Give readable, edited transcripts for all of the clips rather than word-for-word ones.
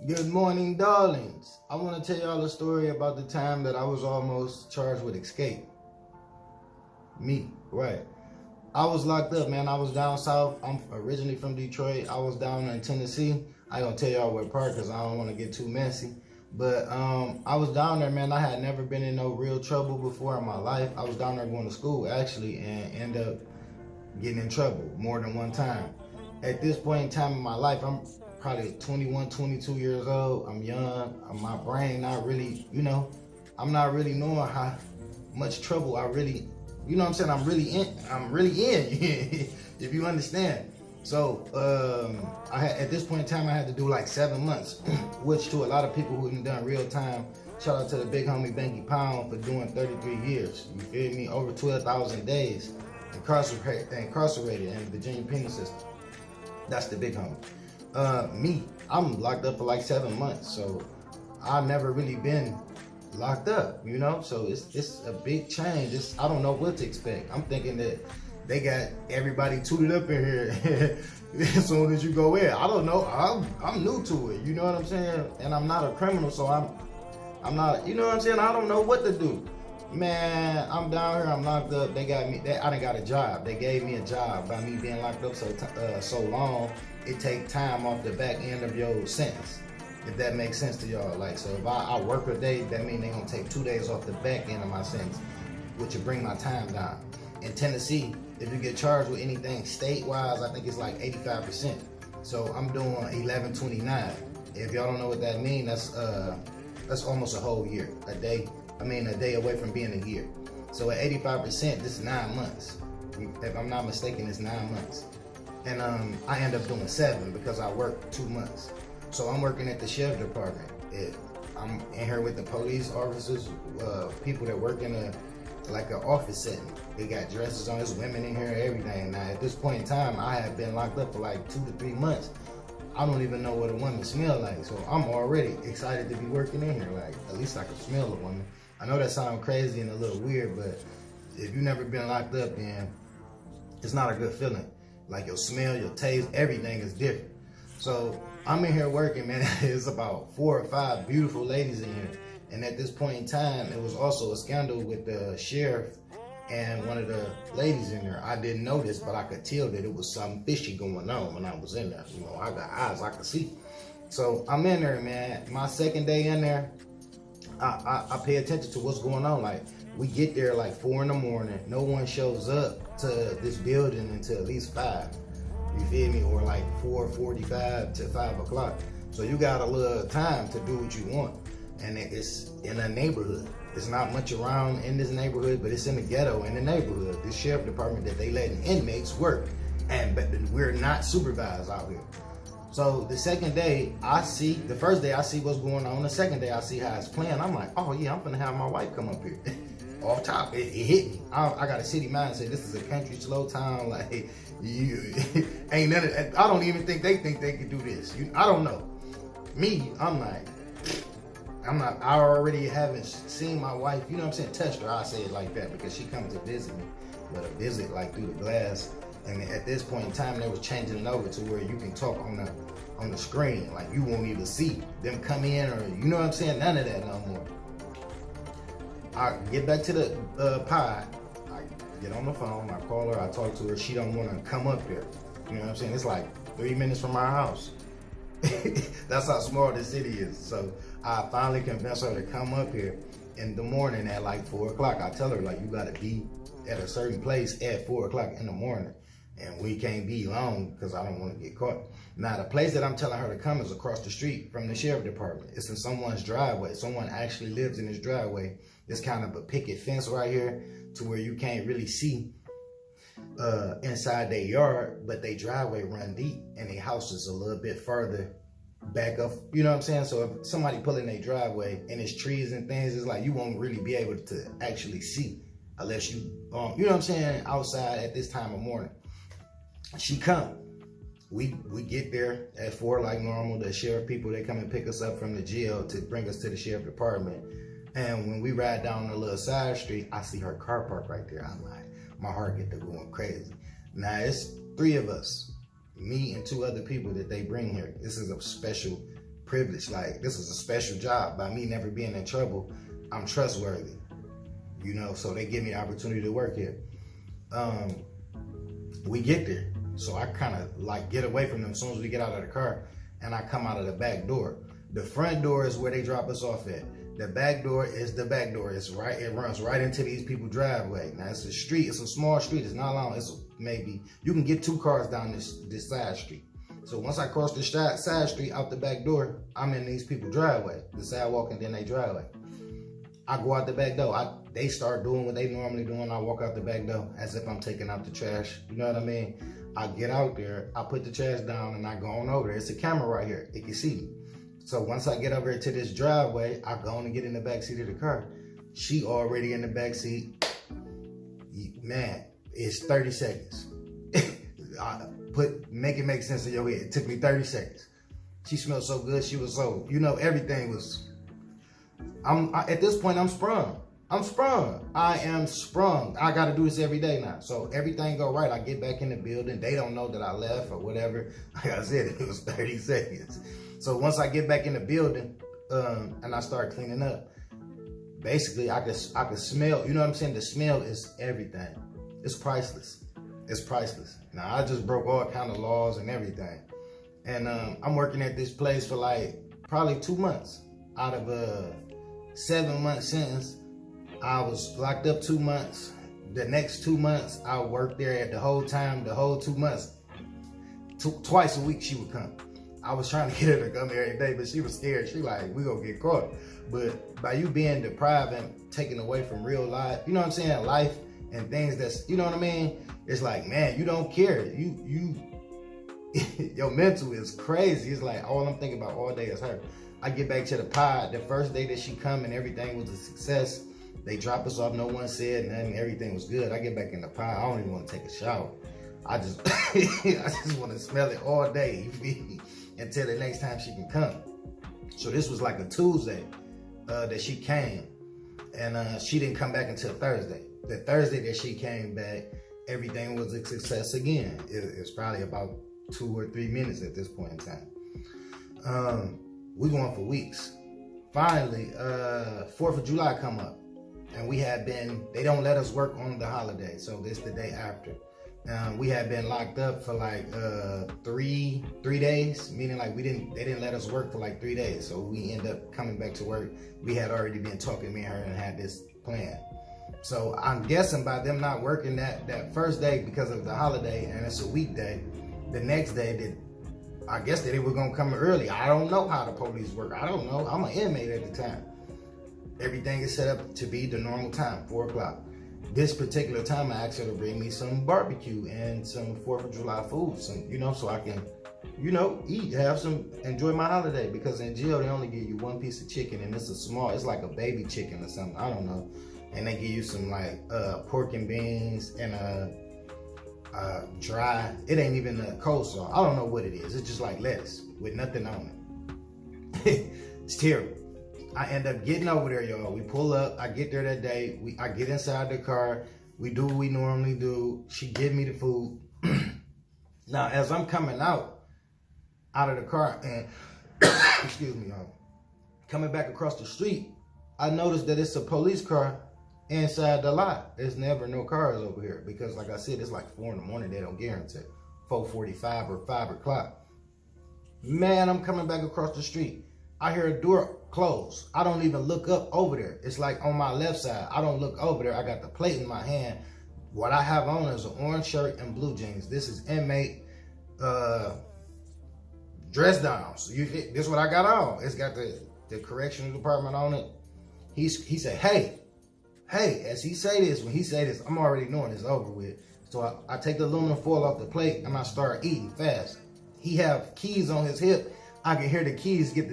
Good morning, darlings. I want to tell y'all a story about the time that I was almost charged with escape. Me, right. I was locked up, man. I was down south. I'm originally from Detroit. I was down in Tennessee. I ain't gonna tell y'all what part because I don't want to get too messy. But I was down there, man. I had never been in no real trouble before in my life. I was down there going to school, actually, and ended up getting in trouble more than one time. At this point in time in my life, I'm probably 21, 22 years old. I'm young. My brain not really, I'm not really knowing how much trouble I really, you know what I'm saying? I'm really in, if you understand. So at this point in time, I had to do like 7 months, which to a lot of people who have done real time, shout out to the big homie Banky Pound for doing 33 years. You feel me? Over 12,000 days incarcerated in the Virginia penal system. That's the big homie. Me, I'm locked up for like 7 months, so I've never really been locked up, so it's a big change. I don't know what to expect. I'm thinking that they got everybody tooted up in here as soon as you go in. I don't know. I'm new to it, you know what I'm saying? And I'm not a criminal, so I'm not, you know what I'm saying? I don't know what to do. Man, I'm down here, I'm locked up. They got me, I done got a job. They gave me a job by me being locked up so long. It take time off the back end of your sentence, if that makes sense to y'all. Like, so if I work a day, that means they gonna take 2 days off the back end of my sentence, which will bring my time down. In Tennessee, if you get charged with anything state-wise, I think it's like 85%. So I'm doing 1129. If y'all don't know what that means, that's almost a whole year. A day away from being a year. So at 85%, this is 9 months. If I'm not mistaken, it's 9 months. And I end up doing 7 because I worked 2 months. So I'm working at the sheriff department. I'm in here with the police officers, people that work in an office setting. They got dresses on, there's women in here, everything. Now at this point in time, I have been locked up for like 2 to 3 months. I don't even know what a woman smells like. So I'm already excited to be working in here. Like, at least I can smell a woman. I know that sounds crazy and a little weird, but if you've never been locked up, then it's not a good feeling. Like your smell, your taste, everything is different. So I'm in here working, man. It's about 4 or 5 beautiful ladies in here. And at this point in time, it was also a scandal with the sheriff and one of the ladies in there. I didn't know this, but I could tell that it was something fishy going on when I was in there. I got eyes, I could see. So I'm in there, man. My second day in there, I pay attention to what's going on. Like, we get there like 4 in the morning. No one shows up to this building until at least 5. You feel me? Or like 4:45 to 5 o'clock. So you got a little time to do what you want. And it's in a neighborhood. There's not much around in this neighborhood, but it's in the ghetto in the neighborhood. The sheriff department that they letting inmates work. But we're not supervised out here. So the second day, the first day I see what's going on. The second day I see how it's playing. I'm like, oh yeah, I'm gonna have my wife come up here. Off top, it hit me. I got a city mindset. This is a country slow town. Like, you ain't none of that. I don't even think they could do this. I don't know. Me, I'm like, I already haven't seen my wife, you know what I'm saying, touched her. I say it like that because she comes to visit me, but a visit like through the glass. And at this point in time, they was changing it over to where you can talk on the screen. Like, you won't even see them come in, or you know what I'm saying? None of that no more. I get back to the pod. I get on the phone. I call her. I talk to her. She don't want to come up here. You know what I'm saying? It's like 3 minutes from our house. That's how small this city is. So I finally convinced her to come up here in the morning at like 4 o'clock. I tell her, like, you got to be at a certain place at 4 o'clock in the morning. And we can't be long because I don't want to get caught. Now, the place that I'm telling her to come is across the street from the sheriff department. It's in someone's driveway. Someone actually lives in this driveway. It's kind of a picket fence right here to where you can't really see inside their yard, but their driveway run deep and their house is a little bit further back up. You know what I'm saying? So if somebody pull in their driveway and it's trees and things, it's like you won't really be able to actually see unless you, you know what I'm saying, outside at this time of morning. She come. We get there at 4 like normal. The sheriff people, they come and pick us up from the jail to bring us to the sheriff department. And when we ride down the little side street, I see her car parked right there. I'm like, my heart get to going crazy. Now it's 3 of us, me and 2 other people that they bring here. This is a special privilege. Like, this is a special job. By me never being in trouble, I'm trustworthy. You know, so they give me the opportunity to work here. We get there. So I kind of like get away from them as soon as we get out of the car, and I come out of the back door. The front door is where they drop us off at. The back door is the back door. It runs right into these people's driveway. Now it's a street, it's a small street, it's not long. It's maybe, you can get 2 cars down this side street. So once I cross the side street out the back door, I'm in these people's driveway, the sidewalk and then they driveway. I go out the back door. They start doing what they normally do, and I walk out the back door as if I'm taking out the trash. You know what I mean? I get out there, I put the trash down, and I go on over there. It's a camera right here. It can see me. So once I get over to this driveway, I go on and get in the back seat of the car. She already in the back seat. Man, it's 30 seconds. Make it make sense in your head. It took me 30 seconds. She smelled so good. She was so, you know, everything was, at this point, I'm sprung. I am sprung. I got to do this every day now. So everything go right. I get back in the building. They don't know that I left or whatever. Like I said, it was 30 seconds. So once I get back in the building and I start cleaning up, basically I could smell, you know what I'm saying? The smell is everything. It's priceless. It's priceless. Now I just broke all kind of laws and everything. And I'm working at this place for like probably 2 months out of a 7-month sentence. I was locked up 2 months. The next 2 months, I worked there at the whole 2 months. Twice a week she would come. I was trying to get her to come here every day, but she was scared. She like, we gonna get caught. But by you being deprived and taken away from real life, you know what I'm saying? Life and things that's, you know what I mean? It's like, man, you don't care. Your mental is crazy. It's like, all I'm thinking about all day is her. I get back to the pod. The first day that she come and everything was a success. They drop us off. No one said nothing. Everything was good. I get back in the pod. I don't even want to take a shower. I just want to smell it all day. You feel me? Until the next time she can come. So this was like a Tuesday that she came, and she didn't come back until Thursday. The Thursday that she came back, everything was a success again. It's probably about 2 or 3 minutes at this point in time. We going for weeks. Finally, 4th of July come up, and they don't let us work on the holiday, so this the day after. We had been locked up for like 3 days, meaning like they didn't let us work for like 3 days. So we end up coming back to work. We had already been talking, me and her, and had this plan. So I'm guessing by them not working that first day because of the holiday, and it's a weekday, the next day I guess that they were gonna come early. I don't know how the police work. I don't know. I'm an inmate at the time. Everything is set up to be the normal time, 4 o'clock. This particular time, I asked her to bring me some barbecue and some 4th of July food, so I can, eat, enjoy my holiday. Because in jail, they only give you 1 piece of chicken, and it's like a baby chicken or something, I don't know. And they give you some like pork and beans and dry, it ain't even a coleslaw. I don't know what it is. It's just like lettuce with nothing on it. It's terrible. I end up getting over there, y'all. We pull up. I get there that day. I get inside the car. We do what we normally do. She give me the food. Now, as I'm coming out of the car and, excuse me, y'all, coming back across the street, I noticed that it's a police car inside the lot. There's never no cars over here because, like I said, it's like 4 in the morning. They don't guarantee 4:45 or 5 o'clock. Man, I'm coming back across the street. I hear a door close. I don't even look up over there. It's like on my left side. I don't look over there. I got the plate in my hand. What I have on is an orange shirt and blue jeans. This is inmate dress down. So this is what I got on. It's got the correctional department on it. He said, hey, as he say this, when he say this, I'm already knowing it's over with. So I take the aluminum foil off the plate and I start eating fast. He have keys on his hip. I can hear the keys get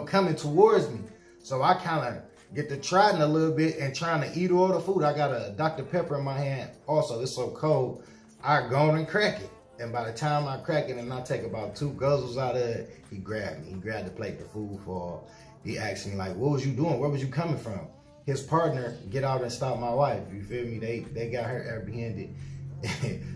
coming towards me. So I kind of get to trotting a little bit and trying to eat all the food. I got a Dr. Pepper in my hand. Also, it's so cold. I go and crack it. And by the time I crack it and I take about 2 guzzles out of it, he grabbed me. He grabbed the plate, the food fall. He asked me like, what was you doing? Where was you coming from? His partner get out and stop my wife. You feel me? They got her apprehended.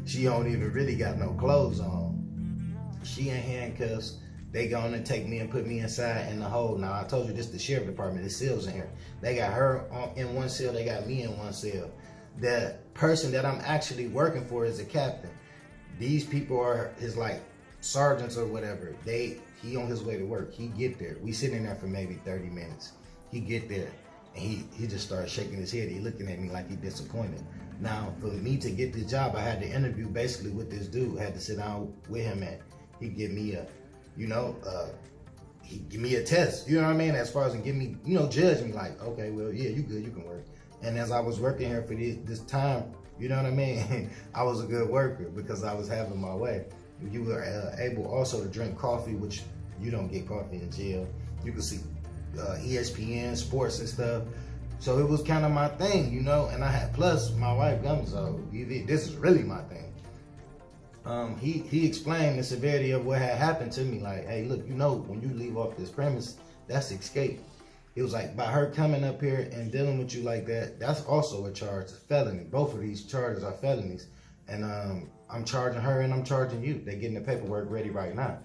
She don't even really got no clothes on. She in handcuffs. They going to take me and put me inside in the hole. Now, I told you this is the sheriff department. There's cells in here. They got her in one cell. They got me in one cell. The person that I'm actually working for is a captain. These people are his like sergeants or whatever. He on his way to work. He get there. We sitting there for maybe 30 minutes. He get there and he just started shaking his head. He looking at me like he disappointed. Now, for me to get this job, I had to interview basically with this dude. I had to sit down with him and he give me a, he give me a test. You know what I mean? As far as give me, judge me like, okay, well, yeah, you good, you can work. And as I was working here for this time, you know what I mean? I was a good worker because I was having my way. You were able also to drink coffee, which you don't get coffee in jail. You could see ESPN, sports and stuff. So it was kind of my thing, and I had, plus my wife got me, so this is really my thing. He explained the severity of what had happened to me. Like, hey, look, when you leave off this premise, that's escape. It was like, by her coming up here and dealing with you like that, that's also a charge, a felony. Both of these charges are felonies. And I'm charging her and I'm charging you. They're getting the paperwork ready right now.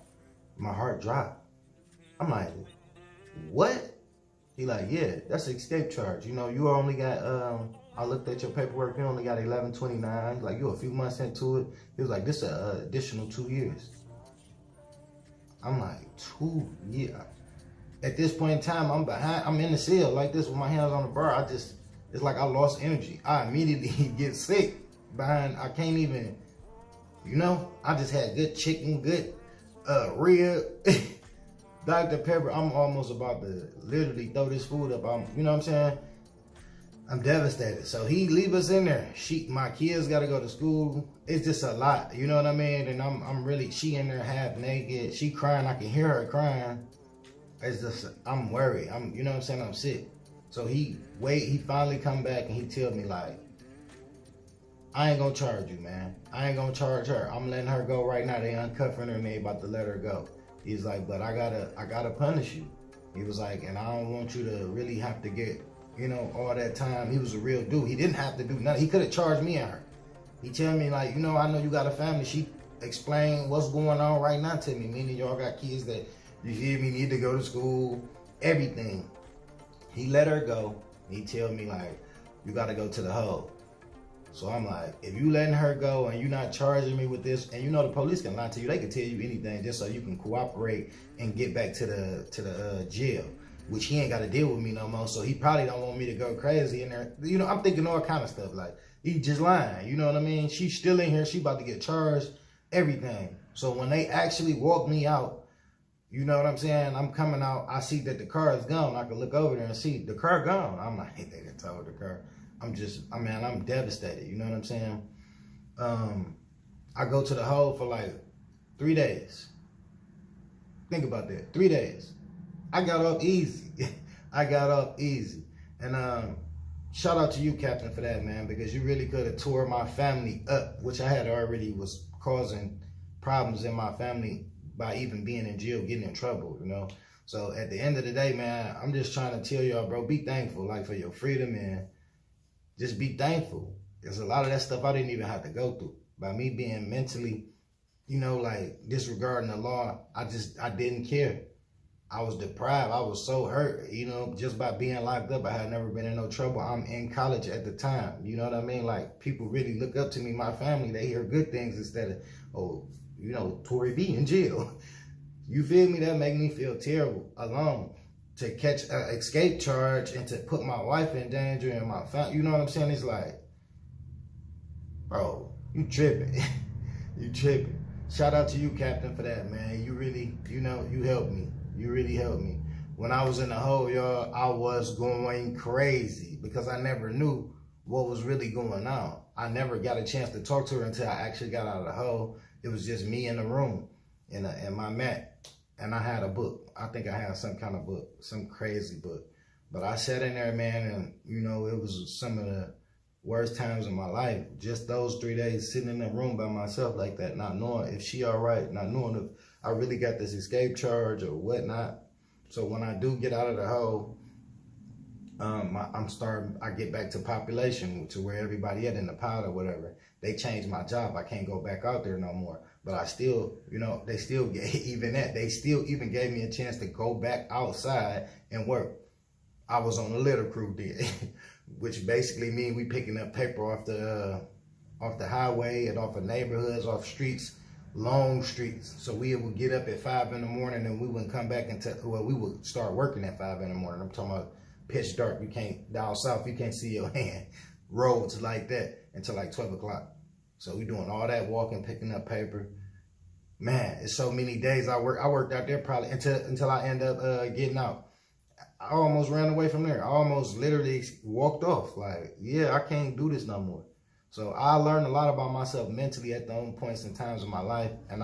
My heart dropped. I'm like, what? He like, yeah, that's an escape charge. You only got, I looked at your paperwork, you only got 1129. Like, you a few months into it. He was like, this is an additional 2 years. I'm like, 2 years? At this point in time, I'm in the cell like this with my hands on the bar. It's like I lost energy. I immediately get sick I can't even, I just had good chicken, good rib, Dr. Pepper. I'm almost about to literally throw this food up. You know what I'm saying? I'm devastated. So he leave us in there. My kids got to go to school. It's just a lot. You know what I mean? And I'm really, she in there half naked. She crying. I can hear her crying. It's just, I'm worried. You know what I'm saying? I'm sick. So he finally come back and he tell me like, I ain't gonna charge you, man. I ain't gonna charge her. I'm letting her go right now. They uncuffing her and they about to let her go. He's like, but I gotta punish you. He was like, and I don't want you to really have to get, all that time. He was a real dude. He didn't have to do nothing. He could have charged me and her. He tell me like, I know you got a family. She explained what's going on right now to me. Meaning y'all got kids that, you hear me, need to go to school, everything. He let her go. He tell me like, you gotta go to the hole. So I'm like, if you letting her go and you not charging me with this, and the police can lie to you, they can tell you anything just so you can cooperate and get back to the jail, which he ain't got to deal with me no more. So he probably don't want me to go crazy in there. I'm thinking all kind of stuff like he just lying. You know what I mean? She's still in here. She about to get charged, everything. So when they actually walk me out, you know what I'm saying? I'm coming out. I see that the car is gone. I can look over there and see the car gone. I'm like, hey, they didn't tow the car. I'm devastated. You know what I'm saying? I go to the hole for like 3 days. Think about that. 3 days. I got off easy. I got off easy. And shout out to you, Captain, for that, man, because you really could have tore my family up, which I had already was causing problems in my family by even being in jail, getting in trouble, So at the end of the day, man, I'm just trying to tell y'all, bro, be thankful, like, for your freedom, and just be thankful. There's a lot of that stuff I didn't even have to go through. By me being mentally, like disregarding the law, I didn't care. I was deprived. I was so hurt, just by being locked up. I had never been in no trouble. I'm in college at the time. You know what I mean? Like, people really look up to me, my family. They hear good things instead of, oh, Tory B in jail. You feel me? That make me feel terrible, alone. To catch an escape charge and to put my wife in danger and my family, you know what I'm saying? It's like, bro, you tripping. You tripping. Shout out to you, Captain, for that, man. You really, you helped me. You really helped me. When I was in the hole, y'all, I was going crazy because I never knew what was really going on. I never got a chance to talk to her until I actually got out of the hole. It was just me in the room and my mat. And I had a book. I think I had some kind of book, some crazy book. But I sat in there, man, and, it was some of the worst times of my life. Just those 3 days sitting in the room by myself like that, not knowing if she all right, not knowing if I really got this escape charge or whatnot. So when I do get out of the hole, I get back to population, to where everybody at in the pod or whatever. They changed my job. I can't go back out there no more. But I still, you know, they still gave, even that, they still even gave me a chance to go back outside and work. I was on the litter crew then, which basically means we picking up paper off the highway and off of neighborhoods, off streets, long streets. So we would get up at 5 in the morning and we wouldn't come back until, well, we would start working at 5 in the morning. I'm talking about pitch dark. You can't, down south, you can't see your hand. Roads like that until like 12 o'clock. So we doing all that walking, picking up paper. Man, it's so many days I worked out there probably until I end up getting out. I almost ran away from there. I almost literally walked off. Like, yeah, I can't do this no more. So I learned a lot about myself mentally at those points and times of my life, and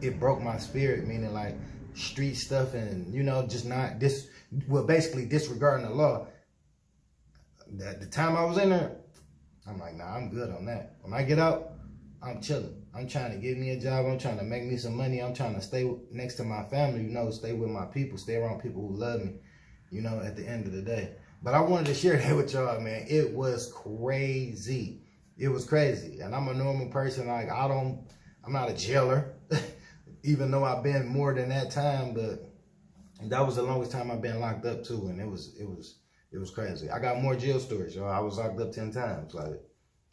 it broke my spirit, meaning like street stuff and, you know, just not basically disregarding the law. At the time I was in there, I'm like, nah, I'm good on that. When I get out, I'm chilling. I'm trying to get me a job. I'm trying to make me some money. I'm trying to stay next to my family, you know, stay with my people, stay around people who love me, you know, at the end of the day. But I wanted to share that with y'all, man. It was crazy. It was crazy. And I'm a normal person. Like, I'm not a jailer, even though I've been more than that time, but that was the longest time I've been locked up too. And it was crazy. I got more jail stories, y'all. I was locked up 10 times, like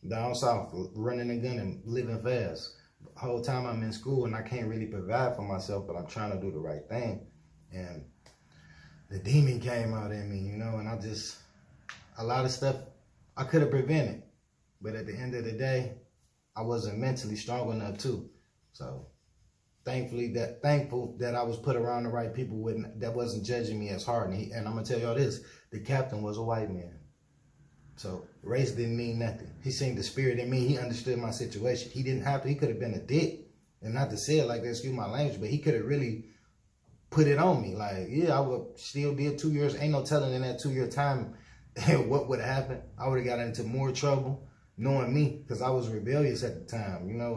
down south, running a gun and living fast. The whole time I'm in school and I can't really provide for myself, but I'm trying to do the right thing. And the demon came out in me, you know, and a lot of stuff I could have prevented. But at the end of the day, I wasn't mentally strong enough too. So thankful that I was put around the right people that wasn't judging me as hard. And I'm gonna tell y'all this, the captain was a white man. So race didn't mean nothing. He seen the spirit in me. He understood my situation. He didn't have to, he could have been a dick. And not to say it like that, excuse my language, but he could have really put it on me. Like, yeah, I would still did 2 years. Ain't no telling in that 2-year time what would have happened. I would have got into more trouble knowing me, because I was rebellious at the time. You know,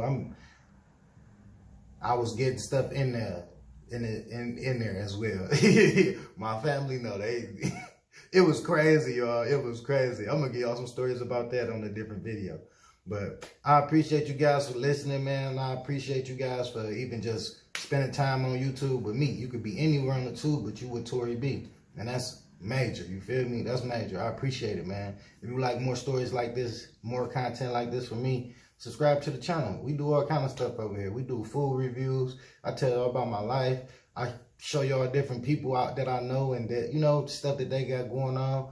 I was getting stuff in there, in there as well. My family know it was crazy, y'all. It was crazy. I'm gonna give y'all some stories about that on a different video. But I appreciate you guys for listening, man. I appreciate you guys for even just spending time on YouTube with me. You could be anywhere on the tube, but you with Tory B. And that's major, you feel me? That's major. I appreciate it, man. If you like more stories like this, more content like this from me, subscribe to the channel. We do all kind of stuff over here. We do food reviews. I tell y'all about my life. I show y'all different people out that I know and that, you know, stuff that they got going on.